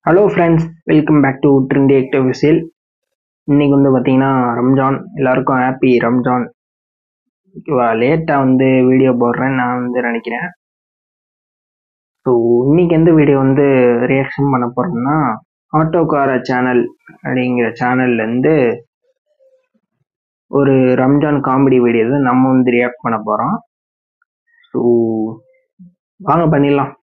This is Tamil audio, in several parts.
Hello friends, welcome back to trendy active whistle. இன்னைக்கு வந்து பார்த்தீங்கன்னா ரம்ஜான். எல்லாருக்கும் ஹாப்பி ரம்ஜான். லேட்டாக வந்து வீடியோ போடுறேன்னு நான் வந்து நினைக்கிறேன். ஸோ இன்னைக்கு எந்த வீடியோ வந்து ரியாக்ஷன் பண்ண போகிறோம்னா, ஆட்டோகார சேனல் அப்படிங்கிற சேனல்லேருந்து ஒரு ரம்ஜான் காமெடி வீடியோ தான் நம்ம வந்து ரியாக்ட் பண்ண போகிறோம். ஸோ வாங்க பண்ணிடலாம்.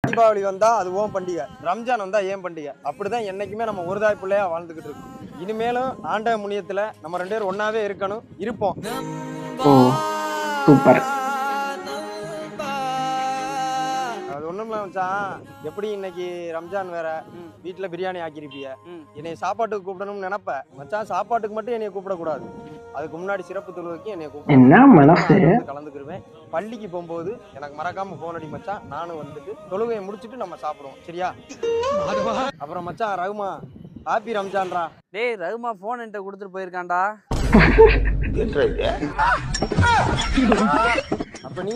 தீபாவளி வந்தா அது ஓம் பண்டிகை, ரம்ஜான் வந்தா ஏன் பண்டிகை. அப்படிதான் என்னைக்குமே நம்ம ஒருதாய் பிள்ளையா வாழ்ந்துகிட்டு இருக்கோம். இனிமேலும் ஆண்ட முனியத்துல நம்ம 2 பேரும் ஒன்னாவே இருக்கணும், இருப்போம். ஓ சூப்பர். அது ஒண்ணுமில்ல மச்சான், எப்படி இன்னைக்கு ரம்ஜான் வேற, வீட்டுல பிரியாணி ஆக்கிருப்பிய, என்னைய சாப்பாட்டுக்கு கூப்பிடணும்னு நினைப்ப மச்சான். சாப்பாட்டுக்கு மட்டும் என்னைய கூப்பிடக்கூடாது, அதுக்கு முன்னாடி சிறப்பு தொழுகைக்கு என்னைய கூப்பிட கலந்துக்கிருவேன். பள்ளிக்கு போகும்போது எனக்கு மறக்காம போன் அடி மச்சான், நானும் வந்துட்டு தொழுகையை முடிச்சுட்டு நம்ம சாப்பிடுவோம், சரியா? அப்புறம் மச்சான் ரகுமா, ஹாப்பி ரம்ஜான்ரா. டேய் ரகுமா போன் என்கிட்ட கொடுத்துட்டு போயிருக்கான்டா. அப்ப நீ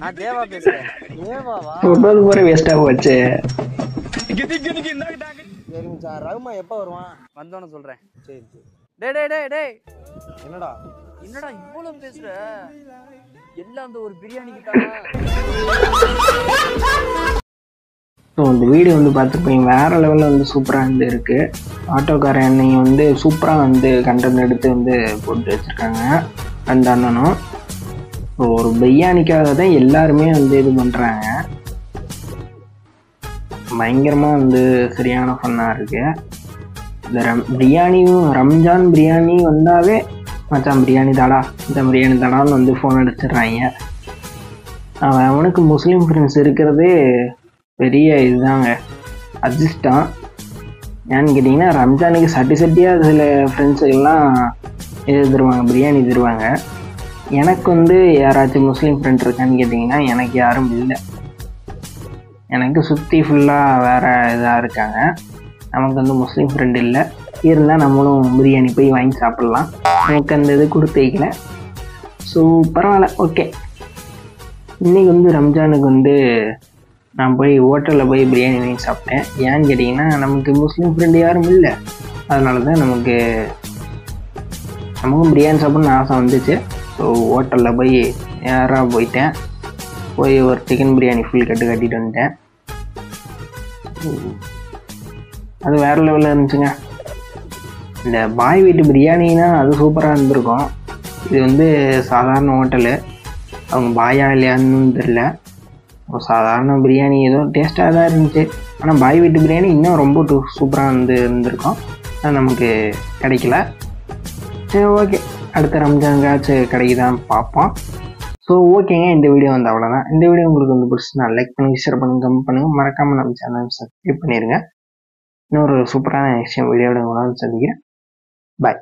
நான் தேவா பேசுறேன். தேவாவா? சொல்றது போற வேஸ்டா போச்சு. சரி மச்சான், ரகுமா எப்ப வருவான்? வந்தோன்னு சொல்றேன். சரி சரி. டேய் டேய் டேய் டேய், என்னடா என்னடா இவ்வளவு பேசுற? எல்லாம் அந்த ஒரு பிரியாணிக்கு தானா? ஸோ இந்த வீடியோ வந்து பார்த்துருப்பீங்க, வேறு லெவலில் வந்து சூப்பராக வந்து இருக்குது. ஆட்டோக்கார அண்ணன் வந்து சூப்பராக வந்து கண்டென்ட் எடுத்து வந்து போட்டு வச்சுருக்காங்க அந்த அண்ணனும். ஸோ ஒரு பிரியாணிக்காக தான் எல்லாருமே வந்து இது பண்ணுறாங்க. பயங்கரமாக வந்து சரியான ஃபன்னாக இருக்குது. இந்த பிரியாணியும் ரம்ஜான் பிரியாணி வந்தாவே மச்சான் பிரியாணி தாடா, இந்த பிரியாணி தாடான்னு வந்து ஃபோன் அடிச்சிடுறாங்க. அவனுக்கு முஸ்லீம் ஃப்ரெண்ட்ஸ் இருக்கிறதே பெரிய இதுதாங்க, அதிர்ஷ்டம். ஏன்னு கேட்டிங்கன்னா ரம்ஜானுக்கு சட்டியாக சில ஃப்ரெண்ட்ஸுக்கெல்லாம் இது தருவாங்க, பிரியாணி தருவாங்க. எனக்கு வந்து யாராச்சும் முஸ்லீம் ஃப்ரெண்ட் இருக்கான்னு கேட்டிங்கன்னா எனக்கு யாரும் இல்லை. எனக்கு சுற்றி ஃபுல்லாக வேறு இதாக இருக்காங்க. நமக்கு வந்து முஸ்லீம் ஃப்ரெண்ட் இல்லை. இருந்தால் நம்மளும் பிரியாணி போய் வாங்கி சாப்பிட்லாம். எனக்கு அந்த இது கொடுத்து வைக்கல. ஸோ பரவாயில்ல, ஓகே. இன்றைக்கி வந்து ரம்ஜானுக்கு வந்து நான் போய் ஹோட்டலில் போய் பிரியாணி வாங்கி சாப்பிட்டேன். ஏன்னு கேட்டிங்கன்னா நமக்கு முஸ்லீம் ஃப்ரெண்டு யாரும் இல்லை. அதனால தான் நமக்கும் பிரியாணி சாப்பிட்ணுன்னு ஆசை வந்துச்சு. ஸோ ஹோட்டலில் போய் நேராக போயிட்டேன். போய் ஒரு சிக்கன் பிரியாணி ஃபுல் கட்டிட்டு வந்துட்டேன். அது வேறு லெவலில் இருந்துச்சுங்க. இந்த பாய் வீட்டு பிரியாணினா அது சூப்பராக இருந்திருக்கும். இது வந்து சாதாரண ஹோட்டலு, அவங்க பாயா இல்லையான்னு தெரில. சாதாரண பிரியாணி ஏதோ டேஸ்ட்டாக தான் இருந்துச்சு. ஆனால் பாய் வீட்டு பிரியாணி இன்னும் ரொம்ப சூப்பராக இருந்திருக்கும். அது நமக்கு கிடைக்கல. சரி ஓகே, அடுத்த ரம்ஜானுக்காச்சும் கிடைக்குதான் பார்ப்போம். ஸோ ஓகேங்க, இந்த வீடியோ வந்து அவ்வளோதான். இந்த வீடியோ உங்களுக்கு வந்து பிடிச்சினா லைக் பண்ணுங்கள், ஷேர் பண்ணுங்கள், கமெண்ட் பண்ணுங்கள். மறக்காமல் நம்ம சேனல் சப்ஸ்கிரைப் பண்ணிடுங்க. இன்னொரு சூப்பரான விஷயம் வீடியோட உங்களால் சந்திக்கிறேன். பாய்.